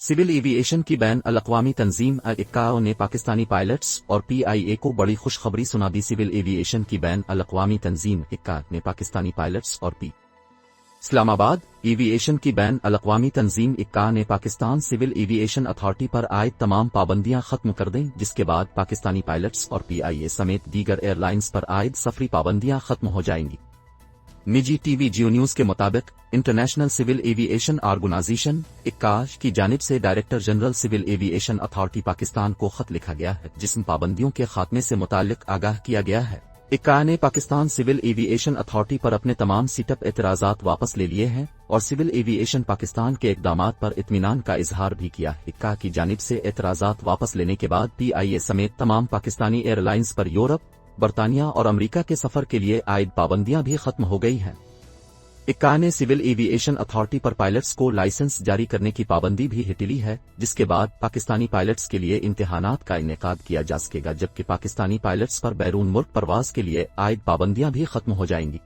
Civil aviation की ban अल-अक़वामी तंजीम ICAO ने Pakistani pilots और PIA को बड़ी खुशखबरी सुना दी। सिविल एविएशन की बैन अल-अक़वामी तंजीम ICAO ने पाकिस्तानी पायलट्स और इस्लामाबाद एविएशन की बैन अल-अक़वामी तंजीम ICAO ने पाकिस्तान सिविल एविएशन अथॉरिटी पर आयद तमाम पाबंदियां खत्म कर दें, जिसके बाद पाकिस्तानी पायलट्स और PIA समेत दीगर एयरलाइंस पर आयद सफरी पाबंदियां खत्म हो जाएंगी। निजी टीवी जियो न्यूज के मुताबिक international civil aviation organisation ICAO की जानिब से director general civil aviation authority Pakistan को खत लिखा गया है, जिसमें पाबंदियों के खात्मे से मुताल्लिक आगाह किया गया है। ICAO ने पाकिस्तान सिविल एविएशन अथॉरिटी पर अपने तमाम सीटअप एतराज़ात वापस ले लिए हैं और सिविल एविएशन पाकिस्तान के इक़दामात पर इत्मीनान का इजहार भी किया। ICAO की जानिब से एतराज़ात वापस लेने के बाद PIA समेत तमाम पाकिस्तानी एयरलाइंस पर यूरोप, बरतानिया और अमेरिका के सफर के लिए आयद पाबंदियां भी खत्म हो गई हैं। ICAO ने सिविल एविएशन अथॉरिटी पर पायलट्स को लाइसेंस जारी करने की पाबंदी भी हटा ली है, जिसके बाद पाकिस्तानी पायलट्स के लिए इम्तिहानात का इनेकाद किया जा सकेगा, जबकि पाकिस्तानी पायलट्स पर बैरून मुल्क परवाज के लिए आयद पाबंदियां भी खत्म हो जाएंगी।